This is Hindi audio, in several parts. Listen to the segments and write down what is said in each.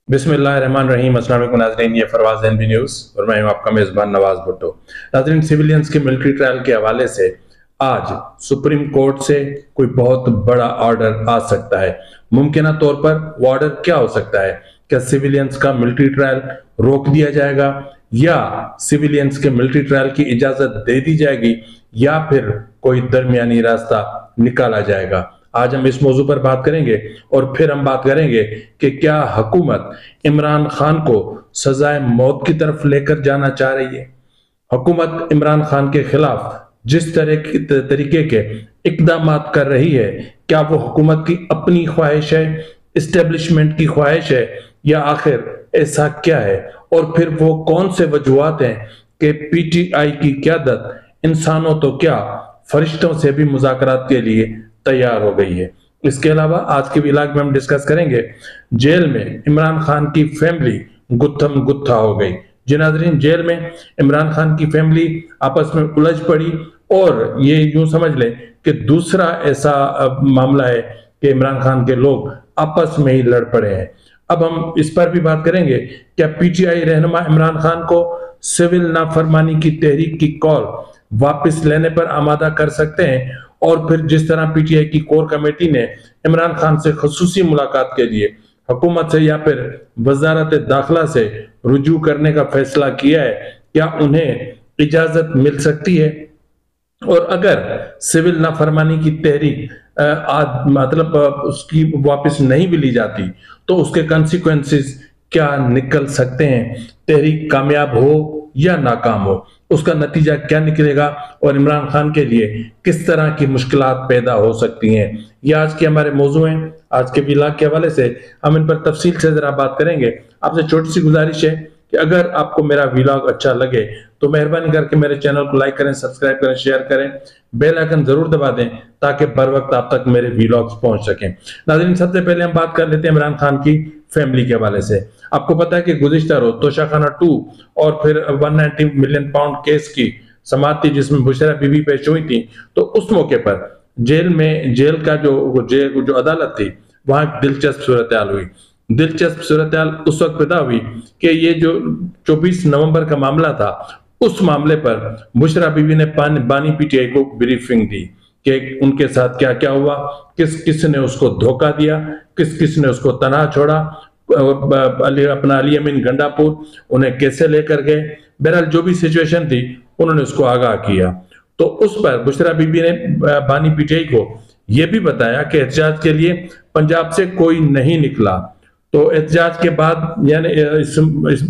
बिस्मिल्लाहिर्रहमानिर्रहीम। अस्सलाम वालेकुम नाज़रीन, ये फरवाज एनबी न्यूज़ और मैं हूं आपका मेज़बान नवाज भुट्टो। नाज़रीन, सिविलियंस के मिलिट्री ट्रायल के हवाले से आज सुप्रीम कोर्ट से कोई बहुत बड़ा ऑर्डर आ सकता है। मुमकिन तौर पर वो ऑर्डर क्या हो सकता है? क्या सिविलियंस का मिलिट्री ट्रायल रोक दिया जाएगा, या सिविलियंस के मिलिट्री ट्रायल की इजाजत दे दी जाएगी, या फिर कोई दरमियानी रास्ता निकाला जाएगा? आज हम इस मौजू पर बात करेंगे और फिर हम बात करेंगे कि क्या हुकूमत इमरान खान को सजाए मौत की तरफ लेकर जाना चाह रही है। हुकूमत इमरान खान के खिलाफ जिस तरीके के इकदाम कर रही है, क्या वो हुकूमत की अपनी ख्वाहिश है, इस्टेब्लिशमेंट की ख्वाहिश है, या आखिर ऐसा क्या है? और फिर वो कौन से वजूहात हैं कि पीटीआई की क़यादत इंसानों तो क्या फरिश्तों से भी मुज़ाकरात के लिए तैयार हो गई है। इसके अलावा आज के व्लॉग में हम डिस्कस करेंगे जेल में इमरान खान की फैमिली गुत्थम गुत्था हो गई। जी नाज़रीन, जेल में इमरान खान की फैमिली आपस में उलझ पड़ी और ये यूं समझ लें कि दूसरा ऐसा मामला है कि इमरान खान के लोग आपस में ही लड़ पड़े हैं। अब हम इस पर भी बात करेंगे, क्या पीटीआई रहनुमा इमरान खान को सिविल नाफरमानी की तहरीक की कॉल वापस लेने पर आमादा कर सकते हैं? और फिर जिस तरह पीटीआई की कोर कमेटी ने इमरान खान से खसूसी मुलाकात के लिए हुकूमत से या फिर वजारत दाखिला से रुजू करने का फैसला किया है, क्या उन्हें इजाजत मिल सकती है? और अगर सिविल नाफरमानी की तहरीक मतलब उसकी वापस नहीं भी ली जाती तो उसके कॉन्सिक्वेंसेस क्या निकल सकते हैं? तहरीक कामयाब हो या नाकाम हो, उसका नतीजा क्या निकलेगा और इमरान खान के लिए किस तरह की मुश्किलात पैदा हो सकती हैं, ये आज के हमारे मौजू हैं। आज के व्लॉग के हवाले से हम इन पर तफसील से जरा बात करेंगे। आपसे छोटी सी गुजारिश है कि अगर आपको मेरा व्लॉग अच्छा लगे तो मेहरबानी करके मेरे चैनल को लाइक करें, सब्सक्राइब करें, शेयर करें, बेल आइकन जरूर दबा दें ताकि बर वक्त आप तक मेरे व्लॉग्स पहुंच सकें। नाज़रीन, सबसे पहले हम बात कर लेते हैं इमरान खान की फैमिली के हवाले से। आपको पता है कि गुज़िश्ता रोज तोशाखाना 2 और फिर 190 मिलियन पाउंड केस की समाअत थी जिसमें बुशरा बीबी पेश हुई थी। तो उस मौके पर जेल का जो अदालत थी वहां दिलचस्प सूरत हुई। दिलचस्प सूरत उस वक्त पैदा हुई कि ये जो 24 नवंबर का मामला था, उस मामले पर बुशरा बीबी ने बानी पीटीआई को ब्रीफिंग दी कि उनके साथ क्या क्या हुआ, किस किस ने उसको धोखा दिया, किस किस ने उसको तनहा छोड़ा, अपना अली अमीन गंडापुर उन्हें कैसे लेकर गए। बहरहाल जो भी सिचुएशन थी उन्होंने उसको आगाह किया। तो उस पर बुशरा बीबी ने बानी पीटीआई को यह भी बताया कि एहतजाज के लिए पंजाब से कोई नहीं निकला। तो एहतजाज के बाद यानी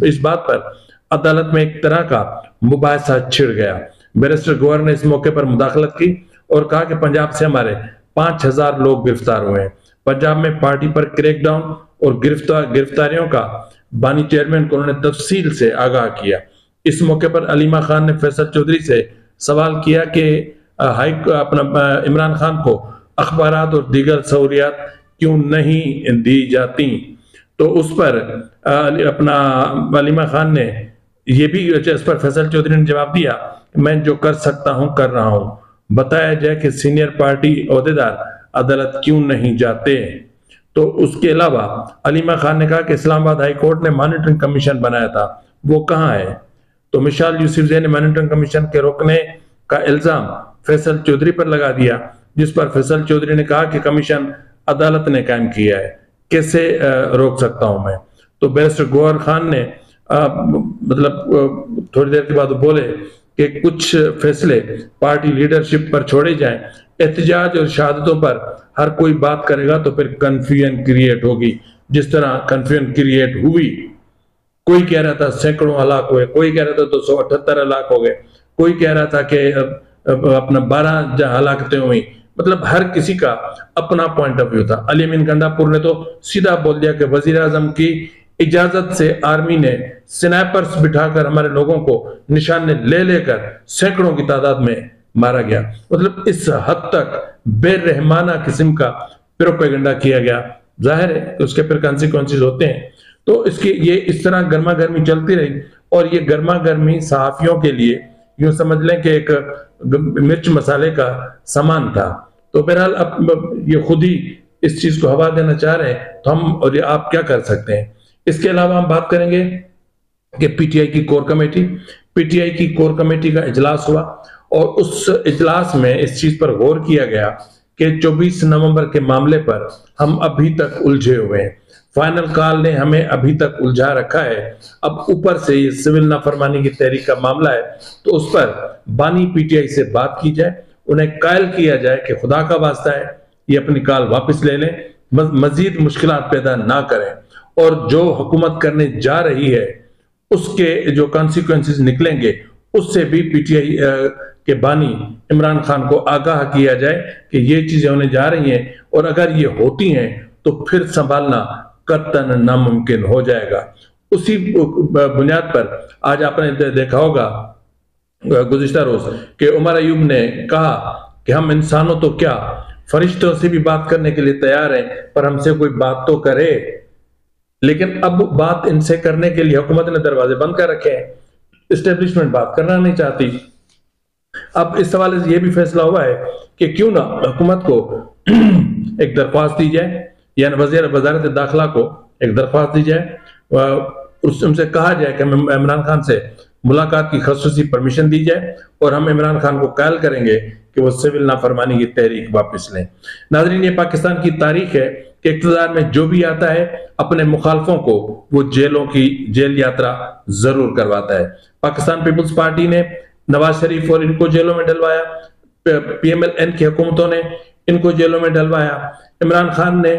इस बात पर अदालत में एक तरह का मुबाहिसा छिड़ गया। बैरिस्टर गौहर ने इस मौके पर मुदाखलत की और कहा कि पंजाब से हमारे 5000 लोग गिरफ्तार हुए हैं। पंजाब में पार्टी पर क्रैकडाउन और गिरफ्तारियों का बानी चेयरमैन को उन्होंने तफसील से आगाह किया। इस मौके पर अलीमा खान ने फैसल चौधरी से सवाल किया कि इमरान खान को अखबारात और दीगर सहूलियात क्यों नहीं दी जाती। तो उस पर अलीमा खान ने यह भी इस पर फैसल चौधरी ने जवाब दिया, मैं जो कर सकता हूं कर रहा हूं, बताया जाए कि सीनियर पार्टी ओहदेदार अदालत क्यों नहीं जाते। तो उसके अलावा अलीमा खान ने कहा कि इस्लामाबाद हाई कोर्ट ने मॉनिटरिंग कमीशन बनाया था, वो कहां है? तो मिशाल यूसुफजई ने मॉनिटरिंग कमीशन के रोकने का इल्जाम फैसल चौधरी पर लगा दिया, जिस पर फैसल चौधरी ने कहा कि कमीशन अदालत ने कायम किया है, कैसे रोक सकता हूं मैं? तो बैरिस्टर गौहर खान ने मतलब थोड़ी देर के बाद बोले कि कुछ फैसले पार्टी लीडरशिप पर छोड़े जाएं, एहतजाज और शहादतों पर हर कोई बात करेगा तो फिर कंफ्यूजन क्रिएट होगी, जिस तरह कंफ्यूजन क्रिएट हुई। कोई कह रहा था सैकड़ों हलाक हुए, कोई कह रहा था 278 हलाक हो गए, कोई कह रहा था कि अपना 12 हलाकतें हुई। मतलब हर किसी का अपना पॉइंट ऑफ व्यू था। अली अमीन गंडापुर ने तो सीधा बोल दिया कि वजीर आजम की इजाजत से आर्मी ने स्नाइपर्स बिठाकर हमारे लोगों को निशाने ले लेकर सैकड़ों की तादाद में मारा गया। मतलब इस हद तक बेरहमाना किस्म का प्रोपेगेंडा किया गया। जाहिर है कि उसके फिर कॉन्सिक्वेंसेस होते हैं। तो इसकी ये इस तरह गर्मा गर्मी चलती रही और ये गर्मा गर्मी सहाफियों के लिए यूं समझ लें कि एक मिर्च मसाले का सामान था। तो बहरहाल अब ये खुद ही इस चीज को हवा देना चाह रहे हैं, तो हम और आप क्या कर सकते हैं? इसके अलावा हम बात करेंगे कि पीटीआई की कोर कमेटी का इजलास हुआ और उस इजलास में इस चीज पर गौर किया गया कि 24 नवंबर के मामले पर हम अभी तक उलझे हुए हैं। फाइनल कॉल ने हमें अभी तक उलझा रखा है। अब ऊपर से ये सिविल नाफरमानी की तहरीक का मामला है, तो उस पर बानी पीटीआई से बात की जाए, उन्हें कायल किया जाए कि खुदा का वास्ता है ये अपनी कॉल वापस ले लें, मजीद मुश्किलात पैदा ना करें, और जो हुकूमत करने जा रही है उसके जो कॉन्सिक्वेंसेस निकलेंगे उससे भी पीटीआई के बानी इमरान खान को आगाह किया जाए कि ये चीजें होने जा रही हैं, और अगर ये होती हैं तो फिर संभालना कतई नामुमकिन हो जाएगा। उसी बुनियाद पर आज आपने देखा होगा गुज़िश्ता रोज कि उमर अयूब ने कहा कि हम इंसानों तो क्या फरिश्तों से भी बात करने के लिए तैयार हैं, पर हमसे कोई बात तो करे। लेकिन अब बात इनसे करने के लिए हुकूमत ने दरवाजे बंद कर रखे हैं, इस्टेब्लिशमेंट बात करना नहीं चाहती। अब इस हवाले से यह भी फैसला हुआ है कि क्यों ना हुकूमत को एक दरख्वास्त दी जाए, यानी वज़ारत दाखिला को एक दरख्वास्त दी जाए, उनसे कहा जाए कि इमरान खान से मुलाकात की खसूसी परमिशन दी जाए और हम इमरान खान को कायल करेंगे कि वो सिविल नाफरमानी की तहरीक वापस लें। नाज़रीन, ये पाकिस्तान की तारीख है कि इक़्तिदार में जो भी आता है अपने मुखालफों को वो जेल यात्रा जरूर करवाता है। पाकिस्तान पीपुल्स पार्टी ने नवाज शरीफ और इनको जेलों में डलवाया, पीएमएल-एन की हुकूमतों ने इनको जेलों में डलवाया, इमरान खान ने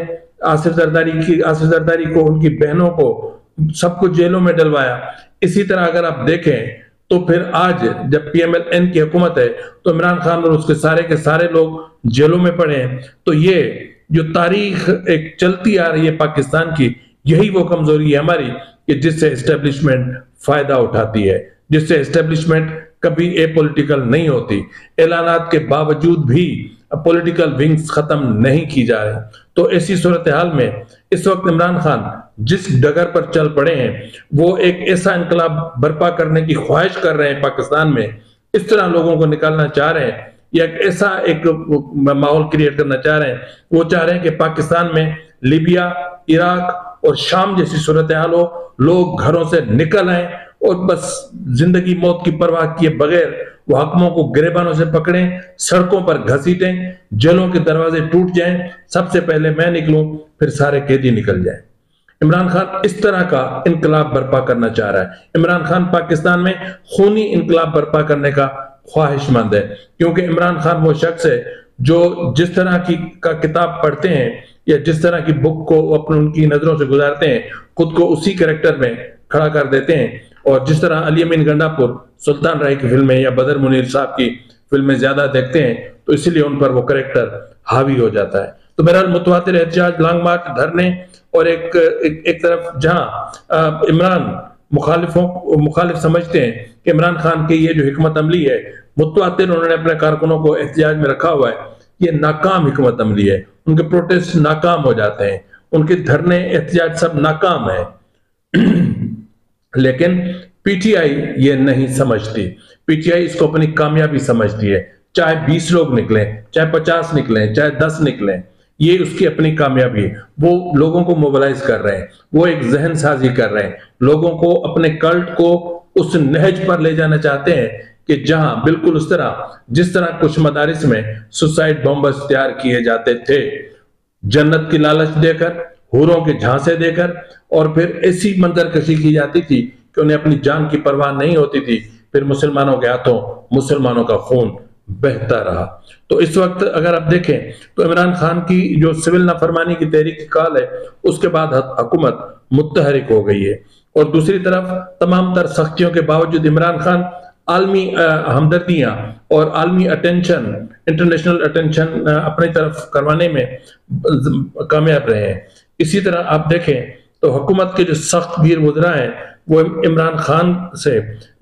आसिफ जरदारी को, उनकी बहनों को, सबको जेलों में डलवाया। इसी तरह अगर आप देखें तो फिर आज जब पीएमएल-एन की हुकूमत है तो इमरान खान और उसके सारे के सारे लोग जेलों में पड़े हैं। तो ये जो तारीख एक चलती आ रही है पाकिस्तान की, यही वो कमजोरी है हमारी कि जिससे एस्टेब्लिशमेंट फायदा उठाती है, जिससे एस्टेब्लिशमेंट कभी एपॉलिटिकल नहीं होती। ऐलानात के बावजूद भी पॉलिटिकल विंग्स खत्म नहीं की जा रही। तो ऐसी सूरत हाल में इस वक्त इमरान खान जिस डगर पर चल पड़े हैं वो एक ऐसा इनकलाब बर्पा करने की ख्वाहिश कर रहे हैं पाकिस्तान में, इस तरह लोगों को निकालना चाह रहे हैं या ऐसा एक माहौल क्रिएट करना चाह रहे हैं। वो चाह रहे हैं कि पाकिस्तान में लीबिया, इराक और शाम जैसी सूरत हाल हो, लोग घरों से निकल आए और बस जिंदगी मौत की परवाह किए बगैर वो हाकिमों को गिरेबानों से पकड़ें, सड़कों पर घसीटें, जेलों के दरवाजे टूट जाएं, सबसे पहले मैं निकलूं फिर सारे कैदी निकल जाएं। इमरान खान इस तरह का इनकलाब बर्पा करना चाह रहा है। इमरान खान पाकिस्तान में खूनी इनकलाब बर्पा करने का ख्वाहिशमंद है, क्योंकि इमरान खान वो शख्स है जो जिस तरह की किताब पढ़ते हैं या जिस तरह की बुक को अपने उनकी नजरों से गुजारते हैं, खुद को उसी कैरेक्टर में खड़ा कर देते हैं। और जिस तरह अली अमीन गंडापुर सुल्तान राय की फिल्में या बदर मुनीर साहब की फिल्में ज्यादा देखते हैं, तो इसलिए उन पर वो कैरेक्टर हावी हो जाता है। तो बहरहाल मुतवातिर एहतजाज, लॉन्ग मार्च, धरने और एक तरफ जहां इमरान मुखालिफ समझते हैं कि इमरान खान की ये जो हिकमत अमली है, मुतवातिर उन्होंने अपने कारकुनों को एहतजाज में रखा हुआ है, ये नाकाम हिकमत अमली है। उनके प्रोटेस्ट नाकाम हो जाते हैं, उनके धरने एहतजाज सब नाकाम है। लेकिन पीटीआई ये नहीं समझती। पीटीआई इसको अपनी कामयाबी समझती है, चाहे 20 लोग निकले, चाहे 50 निकले, चाहे 10 निकले, ये उसकी अपनी कामयाबी है। वो लोगों को मोबिलाइज कर रहे हैं, वो एक जहन साजी कर रहे हैं, लोगों को अपने कल्ट को उस नहज पर ले जाना चाहते हैं कि जहां बिल्कुल उस तरह जिस तरह कुछ मदारिस में सुसाइड बॉम्बर्स तैयार किए जाते थे, जन्नत की लालच देकर, हूरों के झांसे देकर, और फिर ऐसी मंजरकशी की जाती थी कि उन्हें अपनी जान की परवाह नहीं होती थी, फिर मुसलमानों के हाथों मुसलमानों का खून बहता रहा। तो इस वक्त अगर आप देखें तो इमरान खान की जो सिविल नाफरमानी की तहरीक की कॉल है, उसके बाद हुकूमत मुत्तहरिक हो गई है। और दूसरी तरफ तमाम तर सख्तियों के बावजूद इमरान खान आलमी हमदर्दियां और आलमी अटेंशन, इंटरनेशनल अटेंशन अपनी तरफ करवाने में कामयाब रहे हैं। इसी तरह आप देखें तो हुकूमत के जो सख्त वीर वज़रा हैं वो इमरान खान से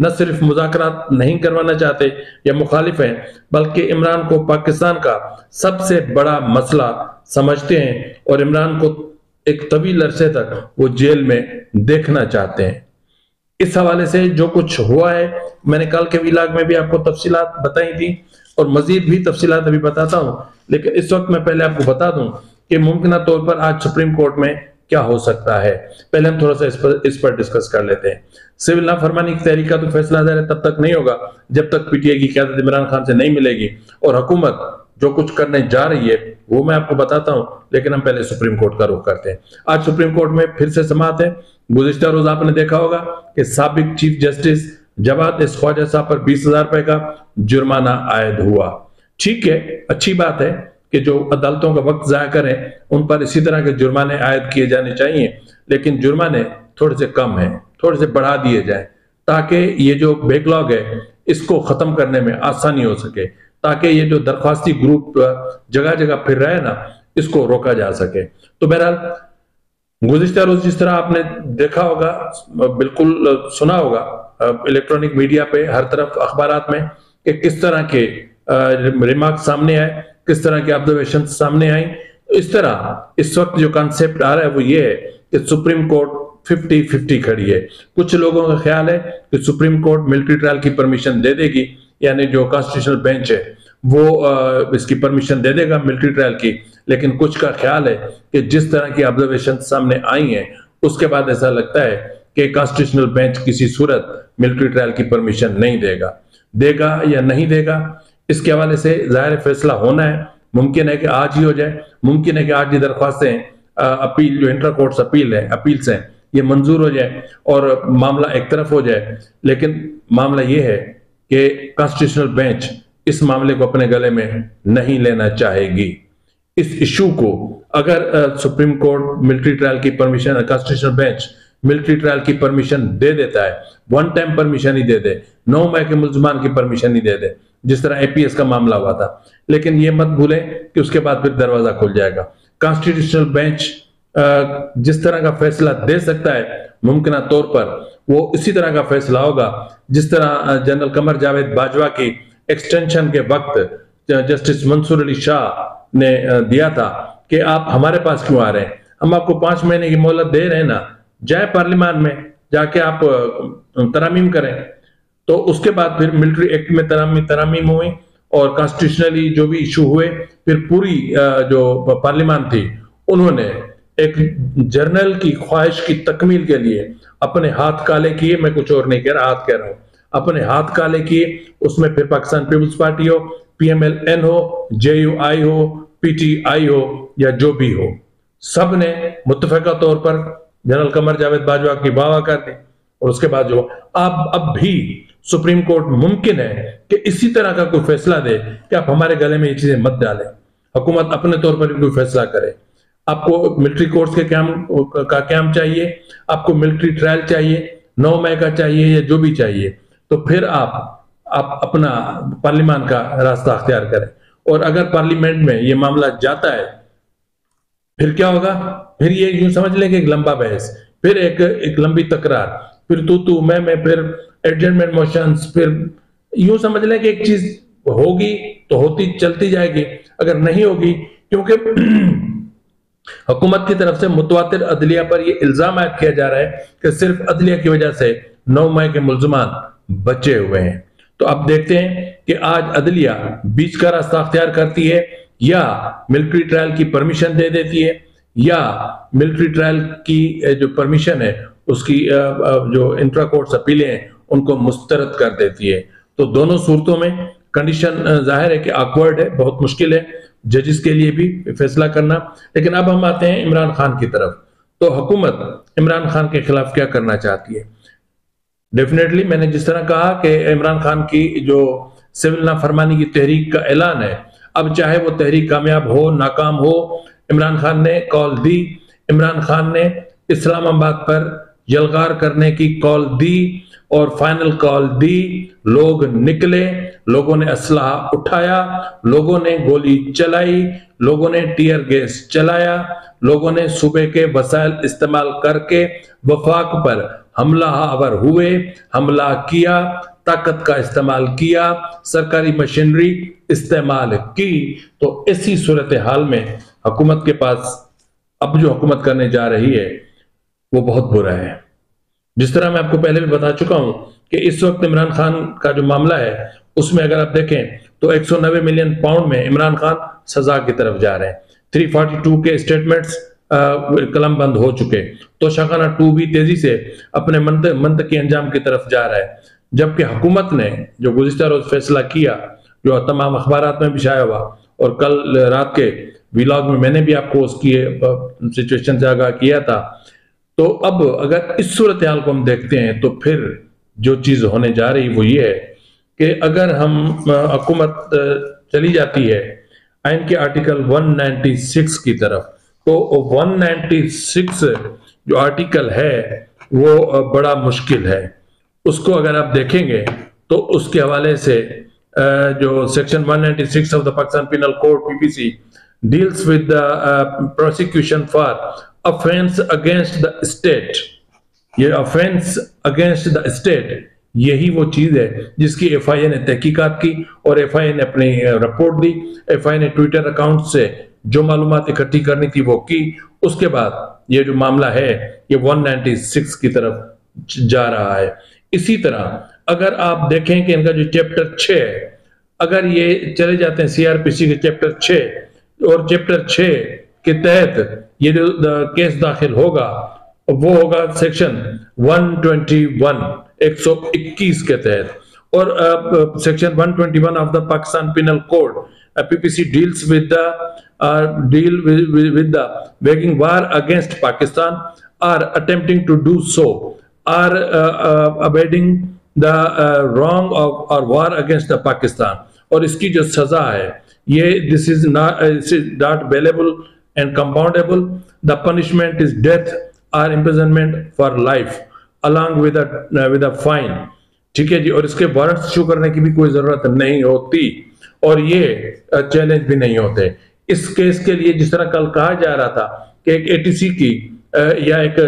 न सिर्फ मुज़ाकरात नहीं करवाना चाहते या मुखालिफ हैं, बल्कि इमरान को पाकिस्तान का सबसे बड़ा मसला समझते हैं और इमरान को एक तवील अरसे तक वो जेल में देखना चाहते हैं। इस हवाले से जो कुछ हुआ है, मैंने कल के व्लॉग में भी आपको तफसीलात बताई थी और मजीद भी तफसीलात अभी बताता हूं, लेकिन इस वक्त मैं पहले आपको बता दूं कि मुमकिन तौर पर आज सुप्रीम कोर्ट में क्या हो सकता है। पहले हम थोड़ा सा इस पर डिस्कस कर लेते हैं। सिविल नाफरमानी की तहरीक का तो फैसला तब तक नहीं होगा जब तक पीटीआई की क़यादत इमरान खान से नहीं मिलेगी, और हुकूमत जो कुछ करने जा रही है वो मैं आपको बताता हूं, लेकिन हम पहले सुप्रीम कोर्ट का रुख करते हैं। आज सुप्रीम कोर्ट में फिर से समाअत है। गुज़िश्ता रोज आपने देखा होगा कि साबिक chief justice Jawwad S Khawaja साहब पर 20,000 रुपए का जुर्माना आयद हुआ। ठीक है, अच्छी बात है कि जो अदालतों का वक्त जाया करें उन पर इसी तरह के जुर्माने आयद किए जाने चाहिए, लेकिन जुर्माने थोड़े से कम हैं, थोड़े से बढ़ा दिए जाए ताकि ये जो बैकलॉग है इसको खत्म करने में आसानी हो सके, ताकि ये जो दरख्वास्ती ग्रुप जगह जगह फिर रहे ना, इसको रोका जा सके। तो बहरहाल गुज़िश्ता रोज जिस तरह आपने देखा होगा, बिल्कुल सुना होगा इलेक्ट्रॉनिक मीडिया पे, हर तरफ अखबारात में, कि किस तरह के रिमार्क सामने आए, किस तरह की ऑब्जर्वेशन सामने आई। इस तरह इस वक्त जो कॉन्सेप्ट आ रहा है वो ये है कि सुप्रीम कोर्ट 50-50 खड़ी है। कुछ लोगों का ख्याल है कि सुप्रीम कोर्ट मिलिट्री ट्रायल की परमिशन दे देगी, यानी जो कॉन्स्टिट्यूशनल बेंच है वो इसकी परमिशन दे देगा मिलिट्री ट्रायल की, लेकिन कुछ का ख्याल है कि जिस तरह की ऑब्जर्वेशन सामने आई हैं उसके बाद ऐसा लगता है कि कॉन्स्टिट्यूशनल बेंच किसी सूरत मिलिट्री ट्रायल की परमिशन नहीं देगा या नहीं देगा, इसके हवाले से जाहिर फैसला होना है। मुमकिन है कि आज ही हो जाए, मुमकिन है कि आज ये दरख्वास्तें अपील, जो इंटर कोर्ट्स अपील्स हैं, ये मंजूर हो जाए और मामला एक तरफ हो जाए। लेकिन मामला ये है कि कॉन्स्टिट्यूशनल बेंच इस मामले को अपने गले में नहीं लेना चाहेगी। इस इशू को अगर सुप्रीम कोर्ट मिलिट्री ट्रायल की permission, constitutional bench military trial की परमिशन दे देता है, वन टाइम परमिशन ही दे दे, 9 मई के मुल्जमान की परमिशन ही दे दे, जिस तरह एपीएस का मामला हुआ था, लेकिन ये मत भूलें कि उसके बाद फिर दरवाजा खुल जाएगा। कॉन्स्टिट्यूशनल बेंच जिस तरह का फैसला दे सकता है, मुमकिन तौर पर वो इसी तरह का फैसला होगा जिस तरह जनरल कमर जावेद बाजवा की एक्सटेंशन के वक्त जस्टिस मंसूर अली शाह ने दिया था कि आप हमारे पास क्यों आ रहे हैं, हम आपको 5 महीने की मोहलत दे रहे हैं ना, जाए पार्लियामान में जाके आप तरामीम करें। तो उसके बाद फिर मिलिट्री एक्ट में तरामीम हुई और कॉन्स्टिट्यूशनली जो भी इशू हुए, फिर पूरी जो पार्लियामान थी उन्होंने एक जर्नल की ख्वाहिश की तकमील के लिए अपने हाथ काले किए। मैं कुछ और नहीं कह रहा, हाथ कह रहा हूं, अपने हाथ काले किए। उसमें फिर पाकिस्तान पीपुल्स पार्टी हो, पीएमएलएन हो, जेयूआई हो, पीटीआई हो या जो भी हो, सब ने मुत्तफिका तौर पर जनरल कमर जावेद बाजवा की वाह कर दी। और उसके बाद जो अब भी सुप्रीम कोर्ट मुमकिन है कि इसी तरह का कोई फैसला दे कि आप हमारे गले में ये चीजें मत डालें, हुकूमत अपने तौर पर कोई फैसला करे। आपको मिलिट्री कोर्ट्स के क्याम चाहिए, आपको मिलिट्री ट्रायल चाहिए, 9 मई का चाहिए या जो भी चाहिए, तो फिर आप अपना पार्लियामान का रास्ता अख्तियार करें। और अगर पार्लियामेंट में ये मामला जाता है फिर क्या होगा, फिर ये यूं समझ लें कि एक लंबा बहस, फिर एक लंबी तकरार, फिर तू मैं, फिर एडजमेंट मोशंस, फिर यूं समझ लें कि एक चीज होगी तो होती चलती जाएगी, अगर नहीं होगी, क्योंकि हुकूमत की तरफ से मुतवातिर अदलिया पर यह इल्जाम आयद किया जा रहा है कि सिर्फ अदलिया की वजह से 9 मई के मुल्जमान बचे हुए हैं। तो अब देखते हैं कि आज अदलिया बीच का रास्ता अख्तियार करती है या मिलिट्री ट्रायल की परमिशन दे देती है, या मिलिट्री ट्रायल की जो परमिशन है उसकी जो इंट्रा कोर्ट्स अपीलें हैं उनको मुस्तरद कर देती है। तो दोनों सूरतों में कंडीशन जाहिर है कि ऑकवर्ड है, बहुत मुश्किल है जजेस के लिए भी फैसला करना। लेकिन अब हम आते हैं इमरान खान की तरफ। तो हुकूमत इमरान खान के खिलाफ क्या करना चाहती है? डेफिनेटली मैंने जिस तरह कहा कि इमरान खान की जो सिविल नाफरमानी की तहरीक का ऐलान है, अब चाहे वो तहरीक कामयाब हो नाकाम हो, इमरान खान ने कॉल दी, इमरान खान ने इस्लामाबाद पर यलगार करने की कॉल दी और फाइनल कॉल दी। लोग निकले, लोगों ने असलहा उठाया, लोगों ने गोली चलाई, लोगों ने टीयर गैस चलाया, लोगों ने सूबे के वसाइल इस्तेमाल करके वफाक पर हमला आवर हुए, हमला किया, ताकत का इस्तेमाल किया, सरकारी मशीनरी इस्तेमाल की। तो ऐसी सूरत हाल में हुकूमत के पास अब जो हुकूमत करने जा रही है वो बहुत बुरा है। जिस तरह मैं आपको पहले भी बता चुका हूं कि इस वक्त इमरान खान का जो मामला है उसमें अगर आप देखें तो 190 मिलियन पाउंड में इमरान खान सजा की तरफ जा रहे हैं। 342 के स्टेटमेंट्स कलम बंद हो चुके, तो शाखाना 2 भी तेजी से अपने मंतकी अंजाम की तरफ जा रहा है। जबकि हुकूमत ने जो गुज़िश्ता रोज फैसला किया, जो तमाम अखबारात में भी शाया हुआ, और कल रात के व्लॉग में मैंने भी आपको उसकी सिचुएशन से आगाह किया था। तो अब अगर इस सूरत हाल को हम देखते हैं तो फिर जो चीज होने जा रही वो ये है कि अगर हम हुकूमत चली जाती है आइन के आर्टिकल 196 की तरफ, तो 196 जो आर्टिकल है वो बड़ा मुश्किल है। उसको अगर आप देखेंगे तो उसके हवाले से जो section 196 of the Pakistan penal code PPC deals with the prosecution for offence against the state. ये ऑफेंस अगेंस्ट द स्टेट यही वो चीज है जिसकी एफआईए ने तहकीकात की और एफआईए ने अपनी रिपोर्ट दी। एफआईए ने ट्विटर अकाउंट से जो मालूमात इकट्ठी करनी थी वो की। उसके बाद ये जो मामला है ये 196 की तरफ जा रहा है। इसी तरह अगर आप देखें कि इनका जो चैप्टर 6 है, अगर ये चले जाते हैं सीआरपीसी के चैप्टर 6 और चैप्टर 6 के तहत ये जो केस दाखिल होगा वो होगा सेक्शन 121 के तहत। और section 121 of the Pakistan penal code PPC deals with the waging war against Pakistan or attempting to do so or abetting the wrong of or war against the Pakistan। और इसकी जो सजा है ये this is not bailable and compoundable। The punishment is death or imprisonment for life along with a fine। ठीक है जी। और इसके वारंट इशू करने की भी कोई जरूरत नहीं होती और ये चैलेंज भी नहीं होते। इस केस के लिए जिस तरह कल कहा जा रहा था कि एक एटीसी की या एक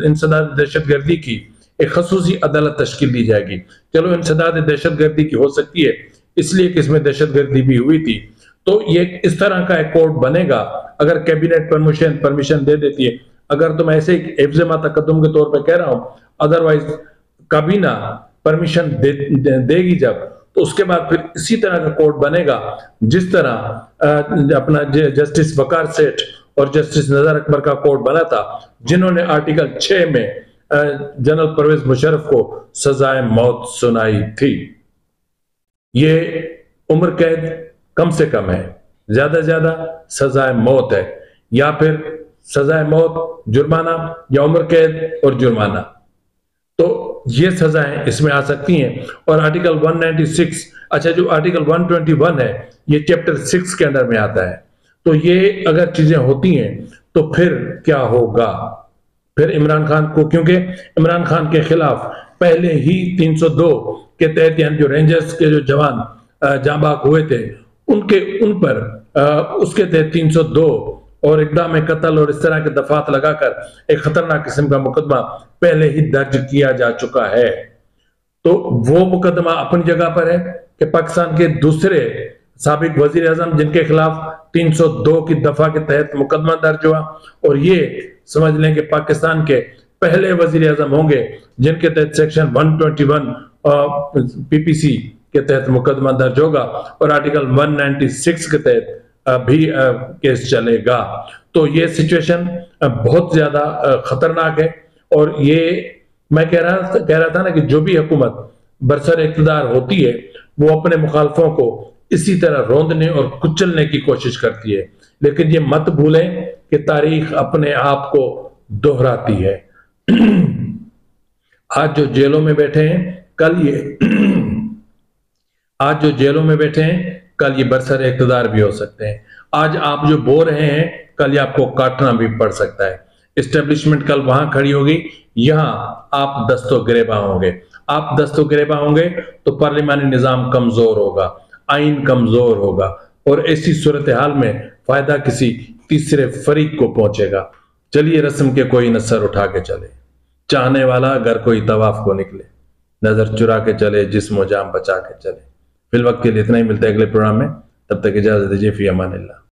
इंसदाद दहशतगर्दी की एक खसूसी अदालत तश्कील दी जाएगी। चलो इंसदाद दहशतगर्दी की हो सकती है इसलिए कि इसमें दहशतगर्दी भी हुई थी, तो ये इस तरह का एक कोर्ट बनेगा अगर कैबिनेट परमिशन दे देती है। अगर तो मैं ऐसे ही हिफ्ज़ मा तक़द्दुम के तौर पे कह रहा हूं, अदरवाइज काबीना परमिशन देगी जब, तो उसके बाद फिर इसी तरह का कोर्ट बनेगा जिस तरह अपना जस्टिस वकार सेठ और जस्टिस नजर अकबर का कोर्ट बना था, जिन्होंने आर्टिकल 6 में जनरल परवेज मुशर्रफ को सजाए मौत सुनाई थी। ये उम्र कैद कम से कम है, ज्यादा से ज्यादा सजाए मौत है, या फिर सजाए मौत जुर्माना या उम्र कैद और जुर्माना, तो ये सजाएं इसमें आ सकती हैं। और आर्टिकल 196, अच्छा जो आर्टिकल 121 है ये चैप्टर 6 के अंडर में आता है। तो ये अगर चीजें होती हैं तो फिर क्या होगा, फिर इमरान खान को, क्योंकि इमरान खान के खिलाफ पहले ही 302 के तहत यानी जो रेंजर्स के जो जवान जांबाग हुए थे उन पर उसके तहत 302 और इक़दाम कत्ल और इस तरह के दफात लगाकर एक खतरनाक किस्म का मुकदमा पहले ही दर्ज किया जा चुका है। तो वो मुकदमा अपनी जगह पर है कि पाकिस्तान के दूसरे साबिक वजीर आजम जिनके खिलाफ 302 की दफा के तहत मुकदमा दर्ज हुआ, और ये समझ लें कि पाकिस्तान के पहले वजीर आजम होंगे जिनके तहत सेक्शन 121 पीपीसी के तहत मुकदमा दर्ज होगा और आर्टिकल 196 के तहत भी केस चलेगा। तो ये सिचुएशन बहुत ज्यादा खतरनाक है। और ये मैं कह रहा था ना कि जो भी हुकूमत बरसर इक़्तिदार होती है वो अपने मुखालफों को इसी तरह रोंदने और कुचलने की कोशिश करती है, लेकिन ये मत भूलें कि तारीख अपने आप को दोहराती है। आज जो जेलों में बैठे हैं कल ये आज जो जेलों में बैठे हैं कल ये बरसर इक़्तिदार भी हो सकते हैं। आज आप जो बो रहे हैं कल ये आपको काटना भी पड़ सकता है। एस्टेब्लिशमेंट कल वहां खड़ी होगी, यहां आप दस्तो गिरेबां होंगे। आप दस्तो गिरेबां होंगे तो पार्लिमानी निजाम कमजोर होगा, आइन कमजोर होगा, और ऐसी सूरत हाल में फायदा किसी तीसरे फरीक को पहुंचेगा। चलिए रस्म के कोई नसर उठा के चले, चाहने वाला अगर कोई तवाफ को निकले, नजर चुरा के चले, जिस्म जाम बचा के चले। फिल वक्त के लिए इतना ही, मिलता है अगले प्रोग्राम में, तब तक इजाजत दीजिए। फी अमानिल्लाह।